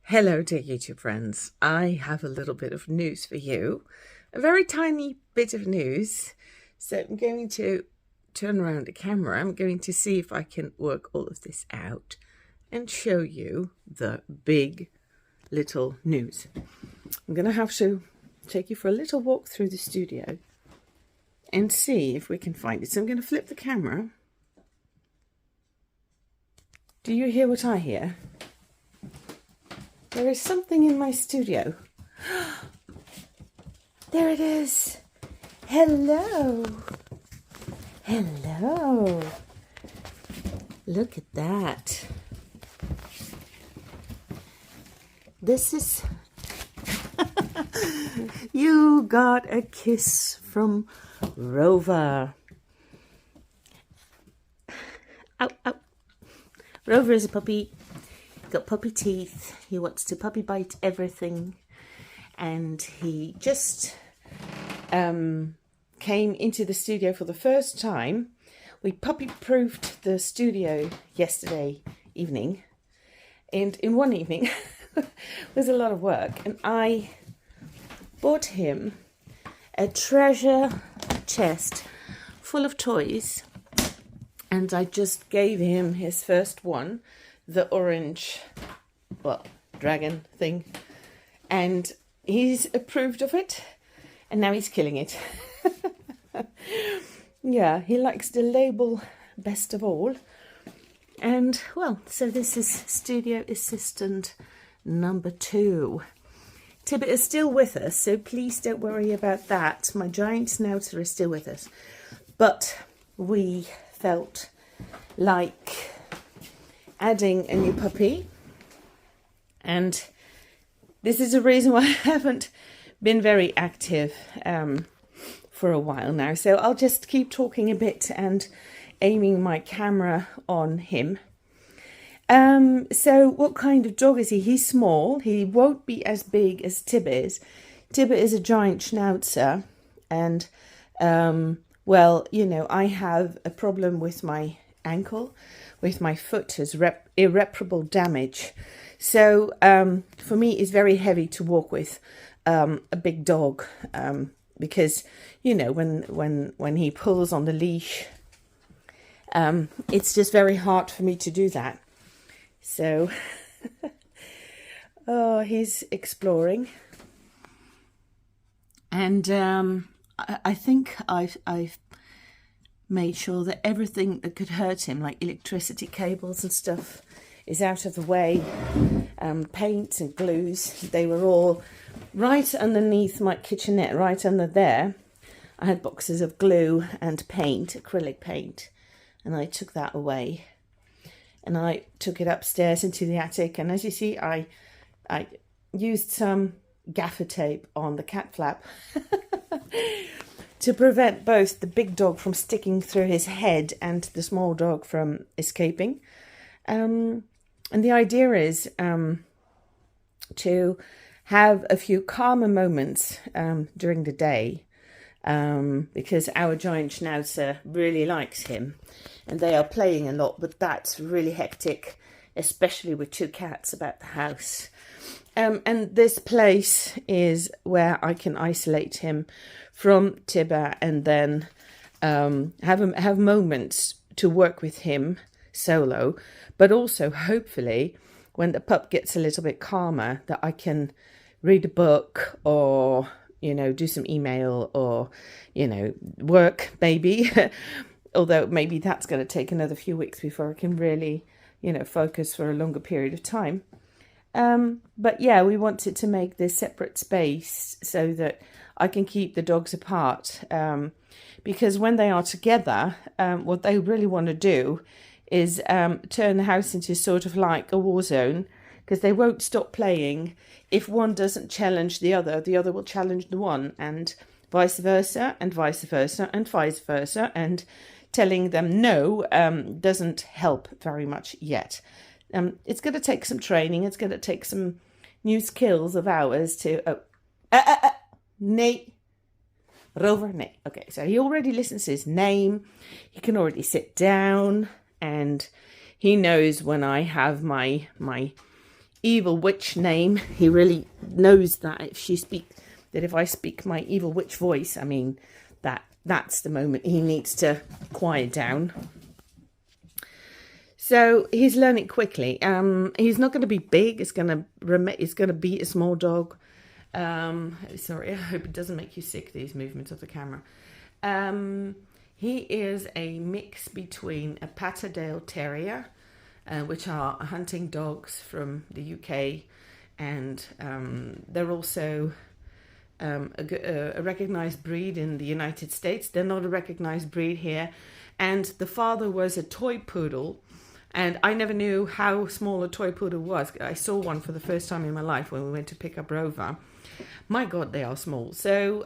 Hello, dear YouTube friends. I have a little bit of news for you. A very tiny bit of news. So I'm going to turn around the camera. I'm going to see if I can work all of this out and show you the big little news. I'm going to have to take you for a little walk through the studio and see if we can find it. So I'm going to flip the camera. Do you hear what I hear? There is something in my studio. There it is. Hello. Hello. Look at that. This is... You got a kiss from Rover. Ow, ow. Rover is a puppy. Got puppy teeth. He wants to puppy bite everything, and he just came into the studio for the first time. We puppy proofed the studio yesterday evening, and in one evening was a lot of work, and I bought him a treasure chest full of toys, and I just gave him his first one, the orange, well, dragon thing, and he's approved of it, and now he's killing it. Yeah, he likes the label best of all. And well, so this is studio assistant number 2. Tibbet is still with us, so please don't worry about that. My giant schnauzer is still with us, but we felt like adding a new puppy, and this is a reason why I haven't been very active for a while now, so I'll just keep talking a bit and aiming my camera on him. So what kind of dog is he? He's small. He won't be as big as Tibbet is. Tibbet is a giant schnauzer, and well, you know, I have a problem with my ankle, with my foot, has irreparable damage. So for me, it's very heavy to walk with a big dog, because, you know, when he pulls on the leash, it's just very hard for me to do that. So oh, he's exploring, and I think I've made sure that everything that could hurt him, like electricity cables and stuff, is out of the way. Paint and glues, they were all right underneath my kitchenette, right under there. I had boxes of glue and paint, acrylic paint, and I took that away. And I took it upstairs into the attic, and as you see, I used some gaffer tape on the cat flap to prevent both the big dog from sticking through his head and the small dog from escaping. And the idea is to have a few calmer moments during the day, because our giant schnauzer really likes him, and they are playing a lot, but that's really hectic, especially with 2 cats about the house. And this place is where I can isolate him from Tibbet, and then have moments to work with him solo, but also hopefully when the pup gets a little bit calmer, that I can read a book, or, you know, do some email, or, you know, work maybe. Although maybe that's going to take another few weeks before I can really, you know, focus for a longer period of time. But yeah, we wanted to make this separate space so that I can keep the dogs apart, because when they are together, what they really want to do is turn the house into sort of like a war zone, because they won't stop playing. If one doesn't challenge the other will challenge the one, and vice versa, and vice versa, and vice versa, and telling them no doesn't help very much yet. It's going to take some training. It's going to take some new skills of ours to... Nate. Rover, Nate. Okay, so he already listens to his name. He can already sit down, and he knows when I have my evil witch name. He really knows that if I speak my evil witch voice, I mean, that's the moment he needs to quiet down. So he's learning quickly. He's not going to be big. It's going to be a small dog. Sorry, I hope it doesn't make you sick, these movements of the camera. He is a mix between a Patterdale Terrier, which are hunting dogs from the UK, and they're also a recognised breed in the United States. They're not a recognised breed here. And the father was a toy poodle, and I never knew how small a toy poodle was. I saw one for the first time in my life when we went to pick up Rover. My God, they are small. So,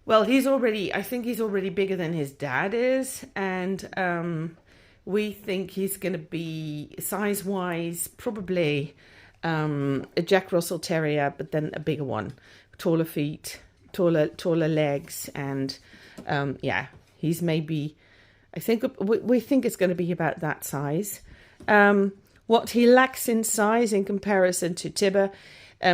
well, I think he's already bigger than his dad is, and we think he's going to be, size-wise, probably a Jack Russell Terrier, but then a bigger one. Taller feet, taller legs, and yeah, he's maybe, we think it's going to be about that size. What he lacks in size in comparison to Tibber,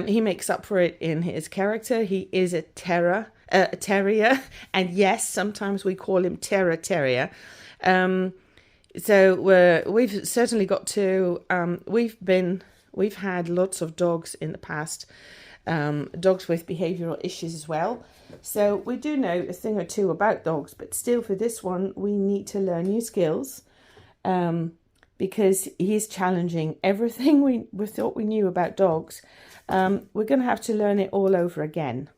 he makes up for it in his character. He is a terrier, and yes, sometimes we call him Terror Terrier. So we've certainly got to. We've had lots of dogs in the past, dogs with behavioural issues as well. So we do know a thing or two about dogs, but still, for this one, we need to learn new skills, because he's challenging everything we thought we knew about dogs. We're going to have to learn it all over again.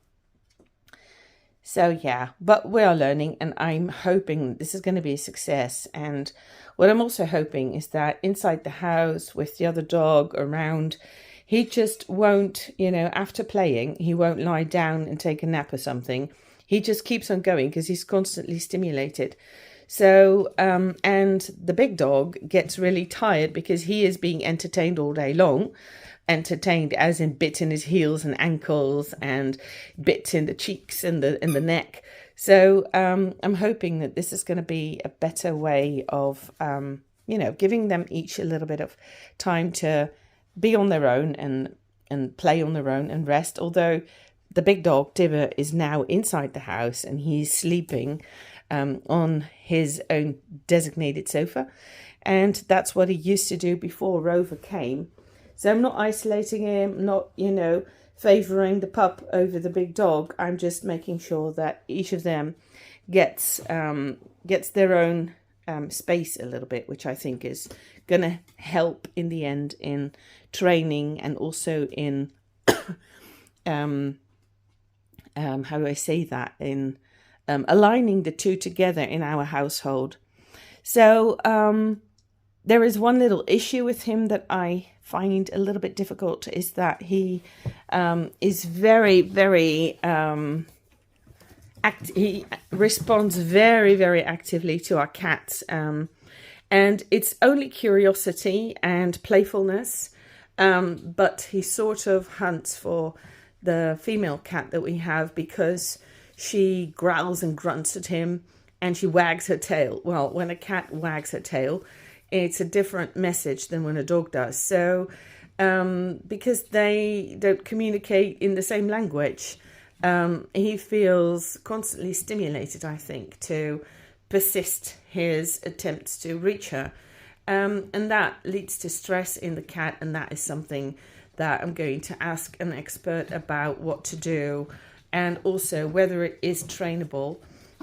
So yeah, but we are learning, and I'm hoping this is going to be a success. And what I'm also hoping is that inside the house with the other dog around, he just won't, after playing, he won't lie down and take a nap or something. He just keeps on going because he's constantly stimulated. So, and the big dog gets really tired because he is being entertained all day long. Entertained as in bits in his heels and ankles, and bits in the cheeks and the neck. So I'm hoping that this is going to be a better way of, giving them each a little bit of time to be on their own and play on their own and rest. Although the big dog, Tibber, is now inside the house and he's sleeping on his own designated sofa. And that's what he used to do before Rover came. So I'm not isolating him, not, favouring the pup over the big dog. I'm just making sure that each of them gets their own space a little bit, which I think is going to help in the end in training, and also in, how do I say that, in aligning the two together in our household. So there is one little issue with him that I find a little bit difficult, is that he is very, very he responds very, very actively to our cats, and it's only curiosity and playfulness, but he sort of hunts for the female cat that we have because she growls and grunts at him and she wags her tail. Well, when a cat wags her tail, it's a different message than when a dog does. So because they don't communicate in the same language, he feels constantly stimulated, I think, to persist his attempts to reach her. And that leads to stress in the cat, and that is something that I'm going to ask an expert about what to do, and also whether it is trainable.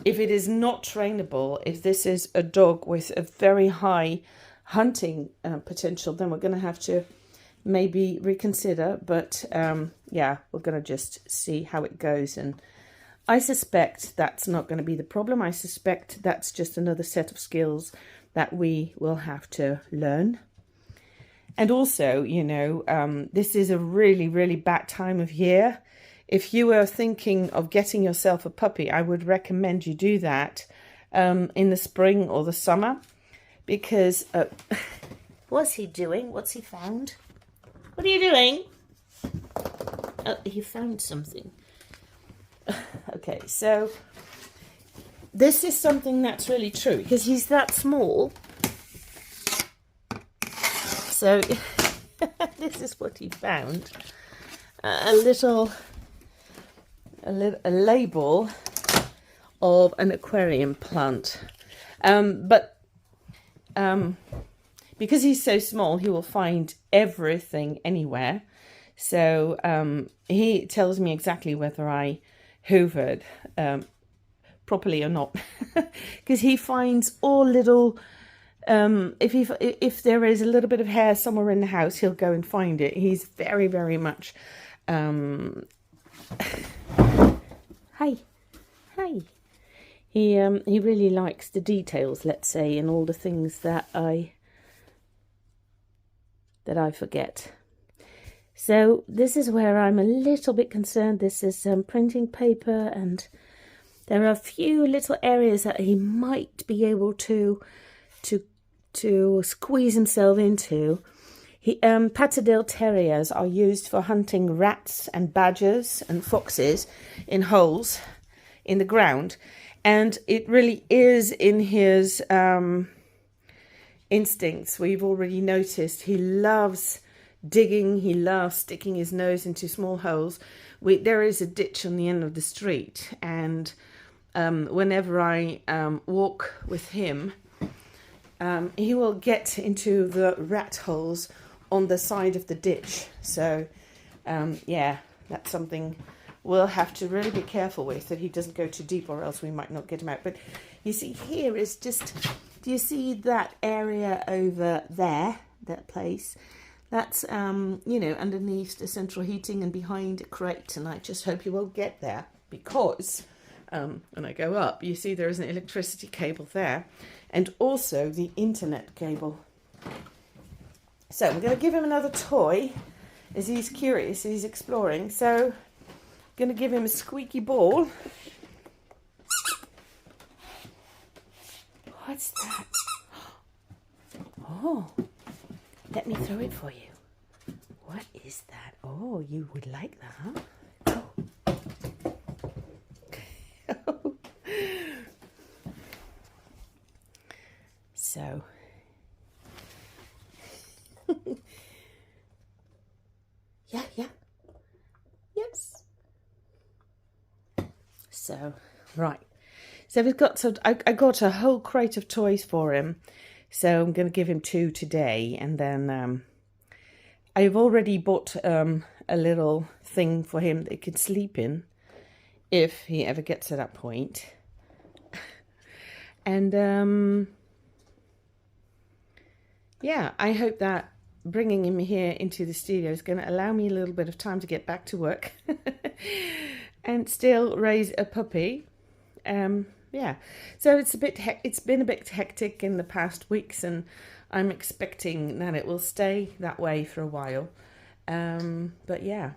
If it is not trainable, if this is a dog with a very high hunting potential, then we're going to have to maybe reconsider. But yeah, we're going to just see how it goes. And I suspect that's not going to be the problem. I suspect that's just another set of skills that we will have to learn. And also, this is a really, really bad time of year. If you were thinking of getting yourself a puppy, I would recommend you do that in the spring or the summer, because what's he doing? What's he found? What are you doing? Oh, he found something. Okay, so this is something that's really true, because he's that small. So This is what he found. A label of an aquarium plant. Because he's so small, he will find everything anywhere. So he tells me exactly whether I hoovered properly or not, because he finds all little. If there is a little bit of hair somewhere in the house, he'll go and find it. He's very, very much. Hi. He really likes the details, let's say, in all the things that I forget. So this is where I'm a little bit concerned. This is printing paper, and there are a few little areas that he might be able to squeeze himself into. Patterdale Terriers are used for hunting rats and badgers and foxes in holes in the ground, and it really is in his instincts. We've already noticed he loves digging, he loves sticking his nose into small holes. There is a ditch on the end of the street, and whenever I walk with him, he will get into the rat holes on the side of the ditch. So yeah, that's something we'll have to really be careful with, that he doesn't go too deep, or else we might not get him out. But you see, here is just, do you see that area over there, that place? That's, you know, underneath the central heating and behind a crate. And I just hope you won't get there, because when I go up, you see there is an electricity cable there, and also the internet cable. So I'm going to give him another toy, as he's curious, he's exploring. So I'm going to give him a squeaky ball. What's that? Oh, let me throw it for you. What is that? Oh, you would like that, huh? Oh. So. Yeah. Yes. So, right. So we've got, so I got a whole crate of toys for him. So I'm going to give him 2 today, and then I've already bought a little thing for him that he could sleep in if he ever gets to that point. And yeah, I hope that bringing him here into the studio is going to allow me a little bit of time to get back to work and still raise a puppy. Yeah, so it's been a bit hectic in the past weeks, and I'm expecting that it will stay that way for a while. But yeah,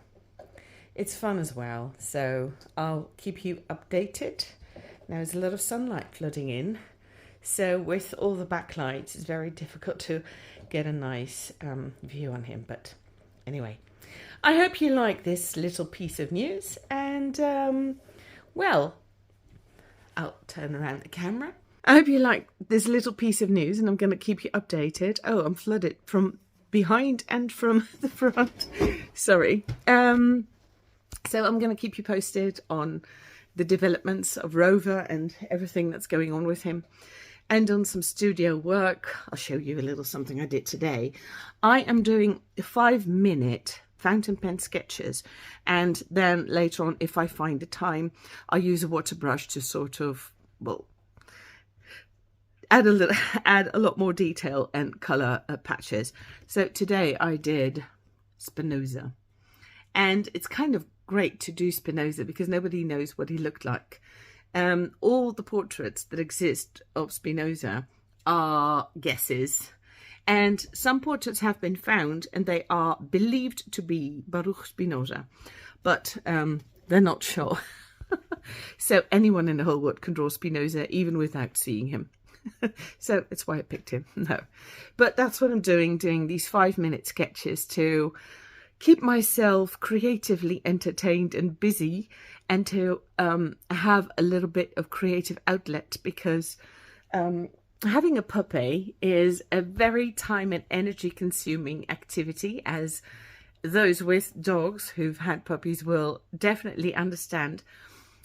it's fun as well, so I'll keep you updated. Now there's a lot of sunlight flooding in, so with all the backlight, it's very difficult to get a nice view on him. But anyway, I hope you like this little piece of news, and well, I'll turn around the camera. I hope you like this little piece of news, and I'm going to keep you updated. Oh, I'm flooded from behind and from the front. Sorry. So I'm going to keep you posted on the developments of Rover and everything that's going on with him, and on some studio work. I'll show you a little something I did today. I am doing 5-minute fountain pen sketches, and then later on, if I find the time, I'll use a water brush to sort of, well, add a lot more detail and colour patches. So today I did Spinoza, and it's kind of great to do Spinoza because nobody knows what he looked like. All the portraits that exist of Spinoza are guesses, and some portraits have been found and they are believed to be Baruch Spinoza, but they're not sure. So anyone in the whole world can draw Spinoza even without seeing him. So that's why I picked him. No, but that's what I'm doing these 5-minute sketches to keep myself creatively entertained and busy, and to have a little bit of creative outlet, because having a puppy is a very time and energy consuming activity, as those with dogs who've had puppies will definitely understand.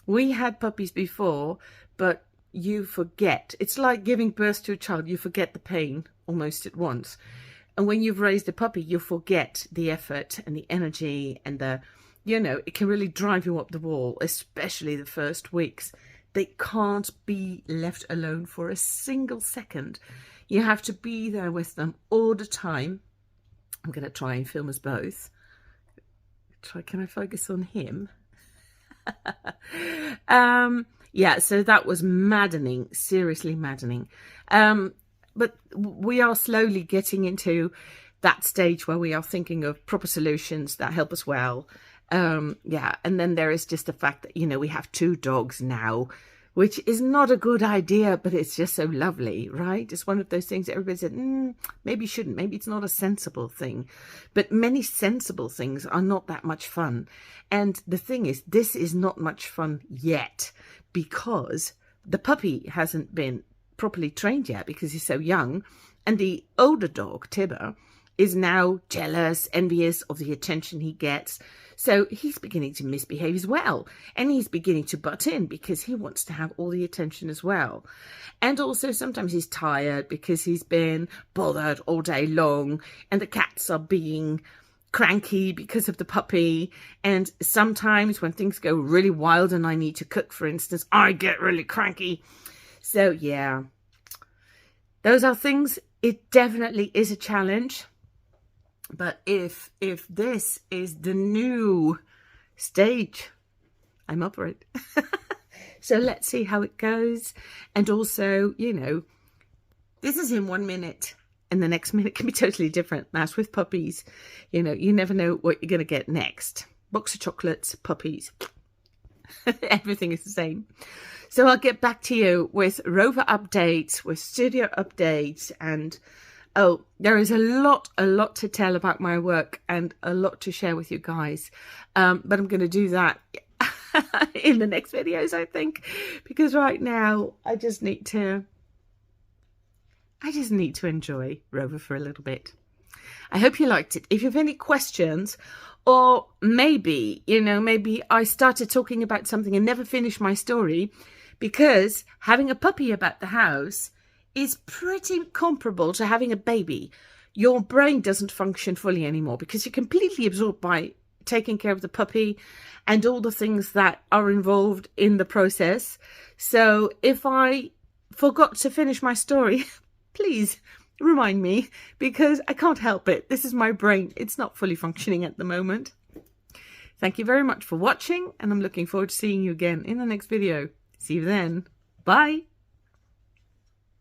We had puppies before, but you forget. It's like giving birth to a child. You forget the pain almost at once. And when you've raised a puppy, you forget the effort and the energy and it can really drive you up the wall, especially the first weeks. They can't be left alone for a single second. You have to be there with them all the time. I'm going to try and film us both. Can I focus on him? Yeah, so that was maddening, seriously maddening. But we are slowly getting into that stage where we are thinking of proper solutions that help us well. Yeah, and then there is just the fact that, we have 2 dogs now, which is not a good idea, but it's just so lovely, right? It's one of those things that everybody said, maybe you shouldn't, maybe it's not a sensible thing. But many sensible things are not that much fun. And the thing is, this is not much fun yet, because the puppy hasn't been properly trained yet because he's so young. And the older dog, Tibber, is now jealous, envious of the attention he gets. So he's beginning to misbehave as well. And he's beginning to butt in because he wants to have all the attention as well. And also sometimes he's tired because he's been bothered all day long. And the cats are being cranky because of the puppy. And sometimes when things go really wild and I need to cook, for instance, I get really cranky. So yeah, those are things. It definitely is a challenge. But if this is the new stage, I'm up for it. So let's see how it goes. And also, this is in 1 minute and the next minute can be totally different. That's with puppies. You never know what you're going to get next. Box of chocolates, puppies. Everything is the same. So I'll get back to you with Rover updates, with studio updates, and there is a lot to tell about my work and a lot to share with you guys. But I'm going to do that in the next videos, I think, because right now I just need to enjoy Rover for a little bit. I hope you liked it. If you have any questions, or maybe I started talking about something and never finished my story, because having a puppy about the house is pretty comparable to having a baby. Your brain doesn't function fully anymore because you're completely absorbed by taking care of the puppy and all the things that are involved in the process. So if I forgot to finish my story, please remind me, because I can't help it. This is my brain. It's not fully functioning at the moment. Thank you very much for watching, and I'm looking forward to seeing you again in the next video. See you then. Bye.